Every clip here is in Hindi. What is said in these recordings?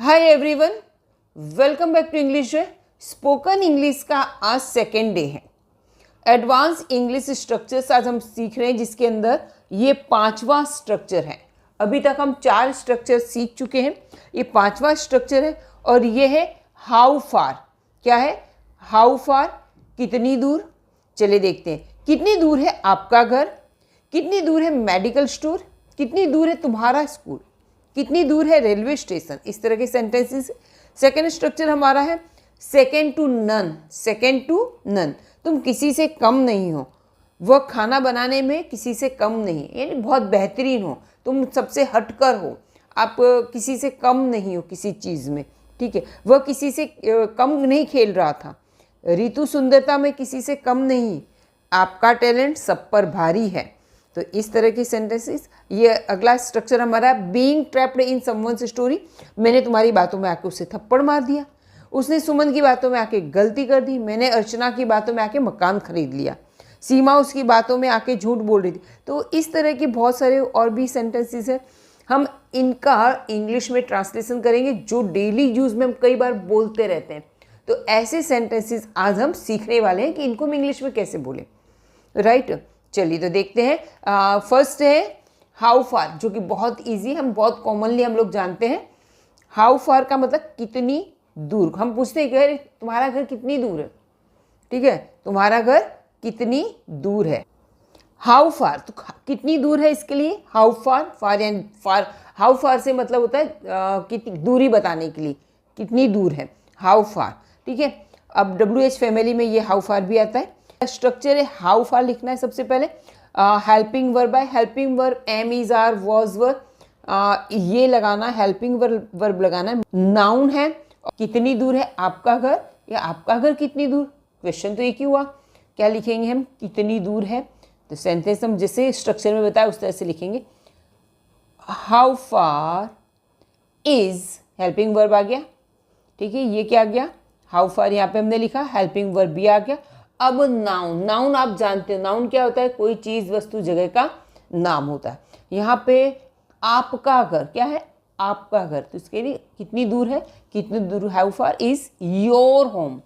Hi everyone, welcome back to English day. Spoken English का आज सेकेंड डे है। एडवांस इंग्लिश स्ट्रक्चर्स आज हम सीख रहे हैं, जिसके अंदर ये पांचवा स्ट्रक्चर है। अभी तक हम 4 स्ट्रक्चर सीख चुके हैं, ये पांचवा स्ट्रक्चर है और ये है हाउ फार। क्या है? हाउ फार, कितनी दूर। चलिए देखते हैं, कितनी दूर है आपका घर, कितनी दूर है मेडिकल स्टोर, कितनी दूर है तुम्हारा स्कूल, कितनी दूर है रेलवे स्टेशन। इस तरह के सेंटेंसेस। सेकेंड स्ट्रक्चर हमारा है second to none. Second to none, तुम किसी से कम नहीं हो। वह खाना बनाने में किसी से कम नहीं, यानी बहुत बेहतरीन हो, तुम सबसे हटकर हो, आप किसी से कम नहीं हो किसी चीज़ में। ठीक है, वह किसी से कम नहीं खेल रहा था। ऋतु सुंदरता में किसी से कम नहीं, आपका टैलेंट सब पर भारी है। तो इस तरह के सेंटेंसेस। ये अगला स्ट्रक्चर हमारा being trapped in someone's story. मैंने तुम्हारी बातों में आके उसे थप्पड़ मार दिया, उसने सुमन की बातों में आके गलती कर दी, मैंने अर्चना की बातों में आके मकान खरीद लिया, सीमा उसकी बातों में आके झूठ बोल रही थी। तो इस तरह के बहुत सारे और भी सेंटेंसेस हैं। हम इनका इंग्लिश में ट्रांसलेशन करेंगे, जो डेली यूज़ में हम कई बार बोलते रहते हैं। तो ऐसे सेंटेंसेस आज हम सीखने वाले हैं कि इनको हम इंग्लिश में कैसे बोलें। राइट, चलिए तो देखते हैं। फर्स्ट है हाउ फार, जो कि बहुत इजी, हम बहुत कॉमनली हम लोग जानते हैं। हाउ फार का मतलब कितनी दूर। हम पूछते हैं कि तुम्हारा घर कितनी दूर है। ठीक है, तुम्हारा घर कितनी दूर है। हाउ फार, तो कितनी दूर है, इसके लिए how far. Far and far, how far से मतलब होता है कितनी दूरी बताने के लिए, कितनी दूर है, हाउ फार। ठीक है, अब WH फैमिली में ये हाउ फार भी आता है। स्ट्रक्चर है हाउ फार लिखना है सबसे पहले। हेल्पिंग वर्ब है, helping verb am is are was verb, ये लगाना, हेल्पिंग वर्ब लगाना है। नाउन है, कितनी दूर है आपका घर, या आपका घर कितनी दूर। क्वेश्चन तो एक ही हुआ, क्या लिखेंगे हम, कितनी दूर है। तो सेंटेंस हम जैसे स्ट्रक्चर में बताया उस तरह से लिखेंगे। How far is, helping verb आ गया। ठीक है, ये क्या आ गया, हाउ फार यहाँ पे हमने लिखा, हेल्पिंग वर्ब भी आ गया। अब नाउन, नाउन आप जानते हो, नाउन क्या होता है, कोई चीज़ वस्तु जगह का नाम होता है। यहाँ पे आपका घर क्या है, आपका घर, तो इसके लिए कितनी दूर है, कितनी दूर, how far is your home,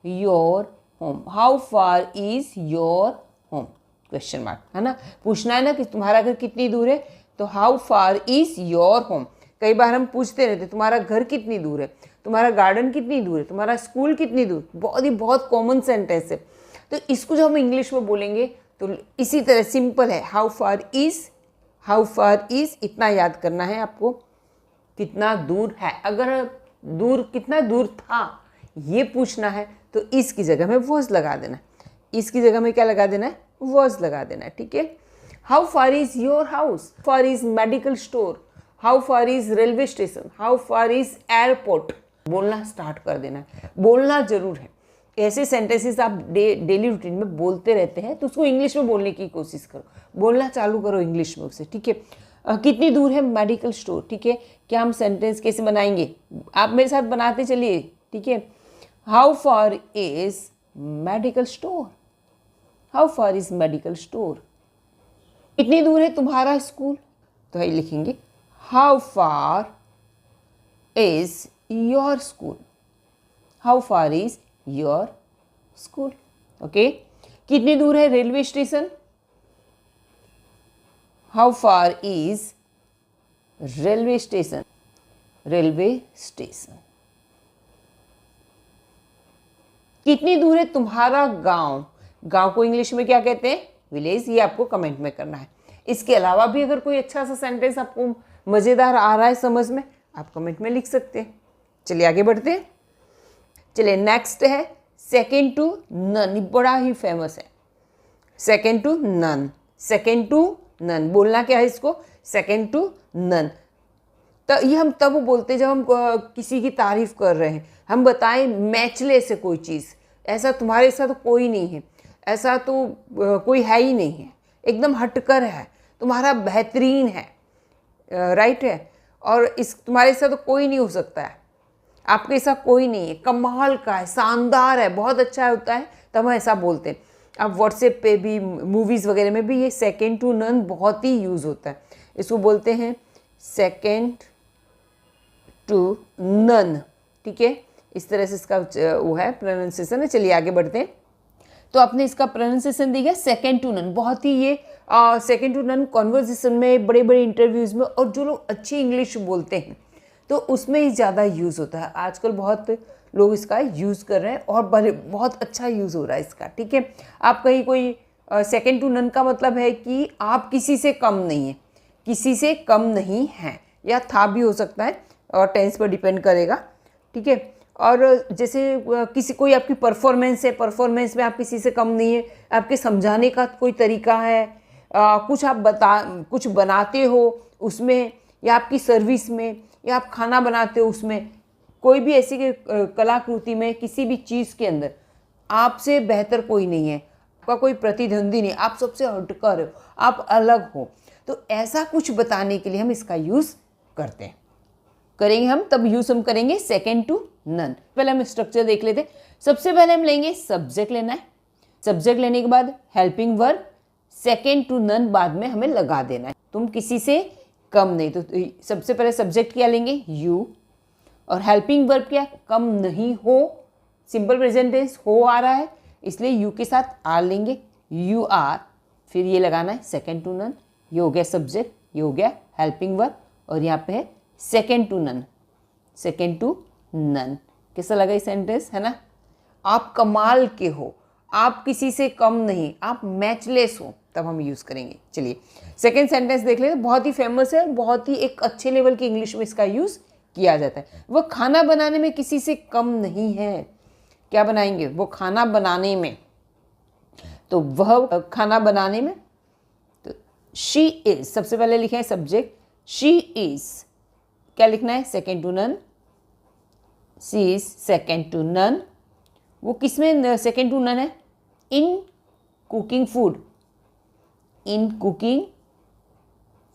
your home, how far is your home, question mark है ना। पूछना है ना कि तुम्हारा घर कितनी दूर है, तो how far is your home. कई बार हम पूछते रहते तुम्हारा घर कितनी दूर है, तुम्हारा गार्डन कितनी दूर है, तुम्हारा स्कूल कितनी दूर। बहुत कॉमन सेंटेंस है। तो इसको जब हम इंग्लिश में बोलेंगे तो इसी तरह सिंपल है, how far is, how far is, इतना याद करना है आपको, कितना दूर है। अगर दूर, कितना दूर था ये पूछना है तो इसकी जगह में वॉज लगा देना है, इसकी जगह में क्या लगा देना है, वॉज लगा देना है। ठीक है, how far is your house, far is medical store, how far is railway station, how far is airport. बोलना स्टार्ट कर देना है, बोलना जरूर है। ऐसे सेंटेंसेस आप डेली रूटीन में बोलते रहते हैं, तो उसको इंग्लिश में बोलने की कोशिश करो, बोलना चालू करो इंग्लिश में उसे। ठीक है, कितनी दूर है मेडिकल स्टोर। ठीक है, क्या हम सेंटेंस कैसे बनाएंगे, आप मेरे साथ बनाते चलिए। ठीक है, how far is medical store, how far is medical store. कितनी दूर है तुम्हारा स्कूल, तो ये लिखेंगे how far is your school, how far is your school. Okay, कितनी दूर है railway station, how far is railway station, railway station. कितनी दूर है तुम्हारा गांव, गांव को इंग्लिश में क्या कहते हैं, विलेज। ये आपको कमेंट में करना है। इसके अलावा भी अगर कोई अच्छा सा सेंटेंस आपको मज़ेदार आ रहा है समझ में, आप कमेंट में लिख सकते हैं। चलिए आगे बढ़ते हैं। चलिए नेक्स्ट है सेकेंड टू नन, बड़ा ही फेमस है। Second to none, second to none, बोलना क्या है इसको, सेकेंड टू नन। तो ये हम तब बोलते हैं जब हम किसी की तारीफ कर रहे हैं, हम बताएं मैचलेस है कोई चीज़, ऐसा तुम्हारे साथ तो कोई नहीं है, ऐसा तो कोई है ही नहीं है, एकदम हटकर है, तुम्हारा बेहतरीन है, राइट है, और इस तुम्हारे साथ तो कोई नहीं हो सकता है, आपके साथ कोई नहीं है, कमाल का है, शानदार है, बहुत अच्छा होता है, तब हम ऐसा बोलते हैं। अब व्हाट्सएप पे भी, मूवीज़ वगैरह में भी ये सेकेंड टू नन बहुत ही यूज़ होता है। इसको बोलते हैं सेकेंड टू नन, ठीक है, इस तरह से इसका वो है प्रोनाउंसिएशन है। चलिए आगे बढ़ते हैं। तो आपने इसका प्रोनाउंसिएशन दिया सेकंड टू नन। बहुत ही ये सेकंड टू नन कॉन्वर्जेशन में, बड़े बड़े इंटरव्यूज़ में, और जो लोग अच्छी इंग्लिश बोलते हैं तो उसमें ही ज़्यादा यूज़ होता है। आजकल बहुत लोग इसका यूज़ कर रहे हैं और बहुत अच्छा यूज़ हो रहा है इसका, ठीक है। आप कहीं कोई सेकंड टू नन का मतलब है कि आप किसी से कम नहीं हैं, किसी से कम नहीं हैं, या था भी हो सकता है, और टेंस पर डिपेंड करेगा, ठीक है। और जैसे किसी कोई आपकी परफॉर्मेंस है, परफॉर्मेंस में आप किसी से कम नहीं है, आपके समझाने का कोई तरीका है, कुछ बनाते हो उसमें, या आपकी सर्विस में, या आप खाना बनाते हो उसमें, कोई भी ऐसी कलाकृति में, किसी भी चीज़ के अंदर आपसे बेहतर कोई नहीं है, आपका कोई प्रतिद्वंदी नहीं, आप सबसे हटकर हो, आप अलग हो। तो ऐसा कुछ बताने के लिए हम इसका यूज़ करते करेंगे हम, तब यूज़ हम करेंगे सेकेंड टू नन। पहले हम स्ट्रक्चर देख लेते हैं। सबसे पहले हम लेंगे सब्जेक्ट लेना है, सब्जेक्ट लेने के बाद helping verb, second to none बाद में हमें लगा देना है। तुम किसी से कम नहीं, तो सबसे पहले सब्जेक्ट क्या लेंगे, यू, और हेल्पिंग वर्ब क्या, कम नहीं हो, सिंपल प्रेजेंट टेंस हो आ रहा है इसलिए यू के साथ आर लेंगे, यू आर, फिर ये लगाना है सेकेंड टू नन। ये हो गया सब्जेक्ट, ये हो गया हेल्पिंग वर्ब, और यहाँ पे है second to none, second to none. कैसा लगा ये सेंटेंस, है ना। आप कमाल के हो, आप किसी से कम नहीं, आप मैचलेस हो, तब हम यूज़ करेंगे। चलिए सेकेंड सेंटेंस देख लेते हैं। बहुत ही फेमस है, बहुत ही एक अच्छे लेवल की इंग्लिश में इसका यूज़ किया जाता है। वह खाना बनाने में किसी से कम नहीं है। क्या बनाएंगे, वो खाना बनाने में, तो वह खाना बनाने में, तो शी इज, सबसे पहले लिखे हैं सब्जेक्ट, शी इज, क्या लिखना है, second to none, she is second to none. वो किस में सेकेंड टू नन है, in cooking food, in cooking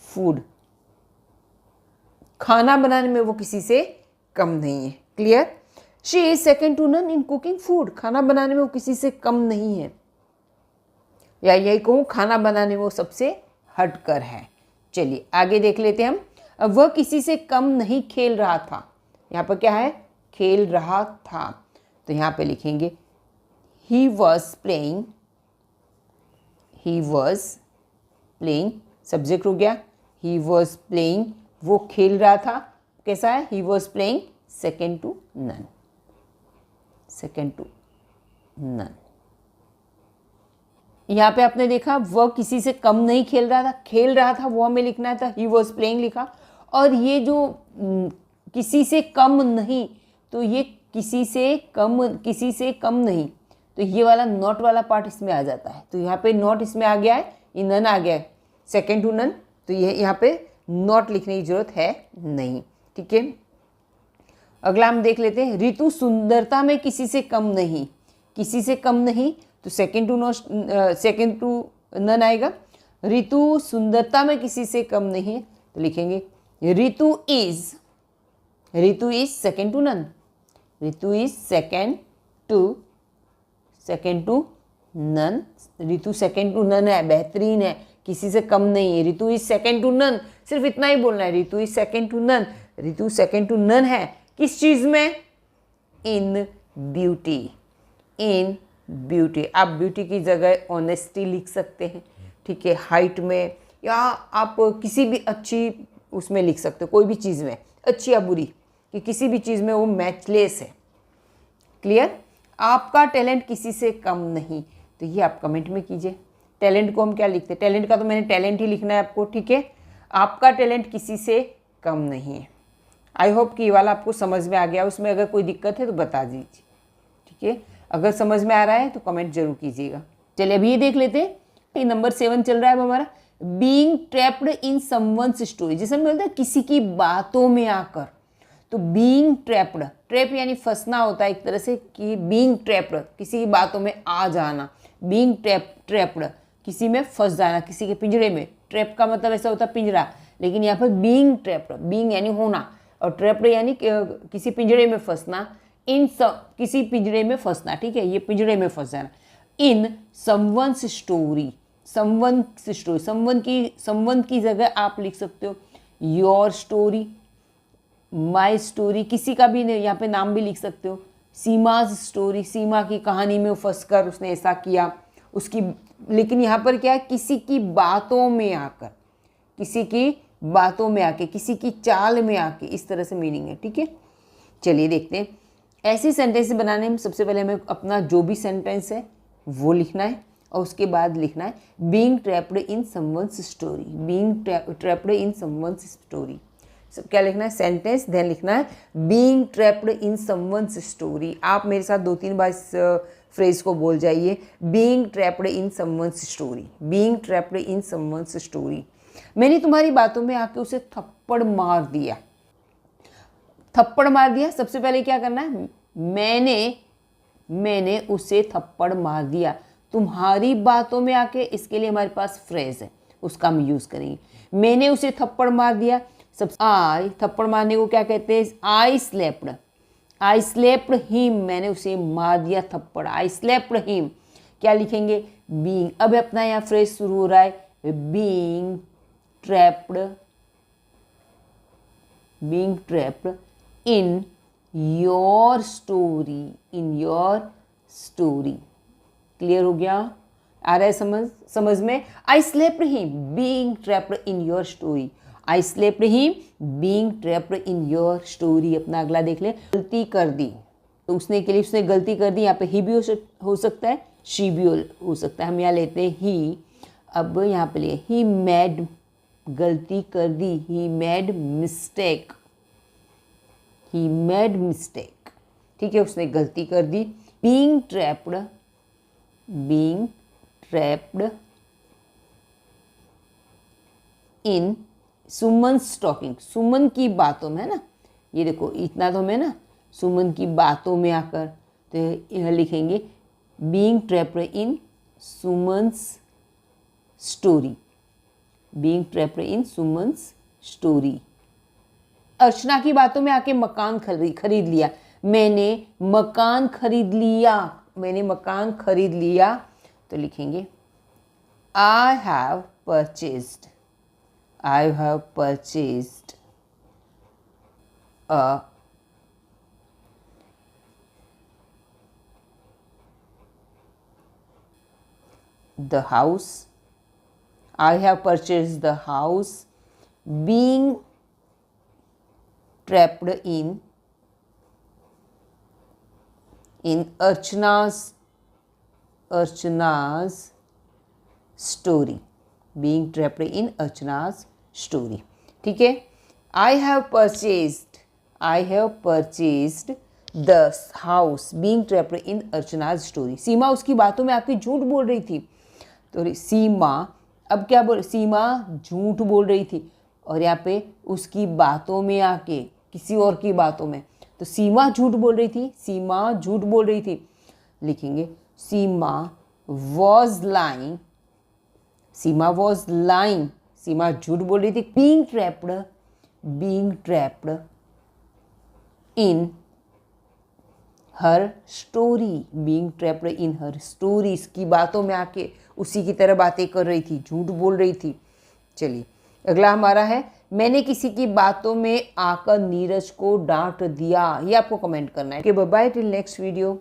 food, खाना बनाने में वो किसी से कम नहीं है। Clear, she is second to none in cooking food, खाना बनाने में वो किसी से कम नहीं है, या यही कहूँ खाना बनाने में वो सबसे हटकर है। चलिए आगे देख लेते हैं हम। अब वह किसी से कम नहीं खेल रहा था, यहाँ पर क्या है, खेल रहा था, तो यहाँ पे लिखेंगे ही was playing, he was playing, subject हो गया, ही वॉज प्लेइंग, वो खेल रहा था, कैसा है, he was playing second to none, second to none. यहाँ पे आपने देखा वह किसी से कम नहीं खेल रहा था, खेल रहा था वो हमें लिखना था, ही वॉज प्लेइंग लिखा, और ये जो किसी से कम नहीं, तो ये किसी से कम नहीं, तो ये वाला नॉट वाला पार्ट इसमें आ जाता है, तो यहाँ पे नॉट इसमें आ गया है, ये नन आ गया है, सेकेंड टू नन, तो ये यहाँ पे नॉट लिखने की जरूरत है नहीं, ठीक है। अगला हम देख लेते हैं, ऋतु सुंदरता में किसी से कम नहीं, किसी से कम नहीं, तो सेकेंड टू नन आएगा। ऋतु सुंदरता में किसी से कम नहीं, तो लिखेंगे Ritu is, Ritu is second to none, Ritu is second to none, Ritu second to none है, बेहतरीन है, किसी से कम नहीं है, Ritu is second to none, सिर्फ इतना ही बोलना है, Ritu is second to none, Ritu second to none है, किस चीज़ में, इन ब्यूटी, इन ब्यूटी। आप ब्यूटी की जगह ऑनेस्टी लिख सकते हैं, ठीक है, हाइट में, या आप किसी भी अच्छी उसमें लिख सकते हो, कोई भी चीज़ में, अच्छी या बुरी, कि किसी भी चीज़ में वो मैचलेस है। क्लियर, आपका टैलेंट किसी से कम नहीं, तो ये आप कमेंट में कीजिए। टैलेंट को हम क्या लिखते हैं, टैलेंट का तो मैंने टैलेंट ही लिखना है आपको, ठीक है। आपका टैलेंट किसी से कम नहीं है। आई होप कि ये वाला आपको समझ में आ गया, उसमें अगर कोई दिक्कत है तो बता दीजिए, ठीक है। अगर समझ में आ रहा है तो कमेंट जरूर कीजिएगा। चलिए अभी ये देख लेते हैं, ये नंबर 7 चल रहा है हमारा, being trapped in someone's story, जिसे हम बोलते हैं किसी की बातों में आकर, तो बीइंग ट्रैप्ड, ट्रैप यानी फंसना होता है एक तरह से, कि बीइंग ट्रैप्ड किसी की बातों में आ जाना, बीइंग ट्रैप्ड किसी में फंस जाना, किसी के पिंजरे में। ट्रैप का मतलब ऐसा होता है पिंजरा, लेकिन यहाँ पर बीइंग ट्रैप्ड, बीइंग यानी होना, और ट्रैप्ड यानी किसी पिंजरे में फंसना, किसी पिंजरे में फंसना, ठीक है, ये पिंजरे में फंस जाना। In someone's story, someone's story, someone की जगह आप लिख सकते हो योर स्टोरी, माई स्टोरी, किसी का भी यहाँ पे नाम भी लिख सकते हो। सीमाज स्टोरी, सीमा की कहानी में फंस कर उसने ऐसा किया, उसकी, लेकिन यहाँ पर क्या है, किसी की बातों में आकर, किसी की बातों में आके, किसी की चाल में आके, इस तरह से मीनिंग है। ठीक है, चलिए देखते हैं। ऐसी सेंटेंस बनाने में सबसे पहले हमें अपना जो भी सेंटेंस है वो लिखना है और उसके बाद लिखना है being trapped in someone's story, being trapped in someone's story. सब क्या लिखना है, सेंटेंस, देन लिखना है being trapped in someone's story. आप मेरे साथ 2-3 बार इस फ्रेज को बोल जाइए, being trapped in someone's story, being trapped in someone's story. मैंने तुम्हारी बातों में आके उसे थप्पड़ मार दिया। थप्पड़ मार दिया, सबसे पहले क्या करना है, मैंने उसे थप्पड़ मार दिया। तुम्हारी बातों में आके, इसके लिए हमारे पास फ्रेज है, उसका हम यूज करेंगे। मैंने उसे थप्पड़ मार दिया। सब आई, थप्पड़ मारने को क्या कहते हैं, आई स्लेप्ड हिम, मैंने उसे मार दिया थप्पड़, आई स्लेप्ड हिम। क्या लिखेंगे, बीइंग। अब अपना यहाँ फ्रेज शुरू हो रहा है being trapped in your story. Clear हो गया, आ रहा है समझ में। I slapped him being trapped in your story, I slapped him being trapped in your story. अपना अगला देख ले, गलती कर दी, तो उसने के लिए उसने गलती कर दी, यहाँ पे ही भी हो सकता है, शी भी हो सकता है। हम यहाँ लेते हैं ही। अब यहाँ पे लिए ही मेड, गलती कर दी, ही मेड मिस्टेक, ठीक है, उसने गलती कर दी। Being trapped in Suman's talking, सुमन की बातों में, है ना, ये देखो इतना तो मैं ना, सुमन की बातों में आकर, तो यह लिखेंगे being trapped in Suman's story, being trapped in Suman's story. Archana की बातों में आके मकान खरीद लिया, मैंने मकान खरीद लिया, तो लिखेंगे I have purchased the house, I have purchased the house, being trapped in Archana's story, being trapped in Archana's story। ठीक है, I have purchased the house being trapped in Archana's story। सीमा उसकी बातों में आके झूठ बोल रही थी, तो सीमा, अब क्या बोल, सीमा झूठ बोल रही थी, और यहाँ पे उसकी बातों में आके, किसी और की बातों में, तो सीमा झूठ बोल रही थी, लिखेंगे सीमा वॉज लाइंग, सीमा झूठ बोल रही थी। बीइंग ट्रैप्ड इन हर स्टोरी, इसकी बातों में आके उसी की तरह बातें कर रही थी, झूठ बोल रही थी। चलिए अगला हमारा है मैंने किसी की बातों में आकर नीरज को डांट दिया। ये आपको कमेंट करना है। Bye bye till next video.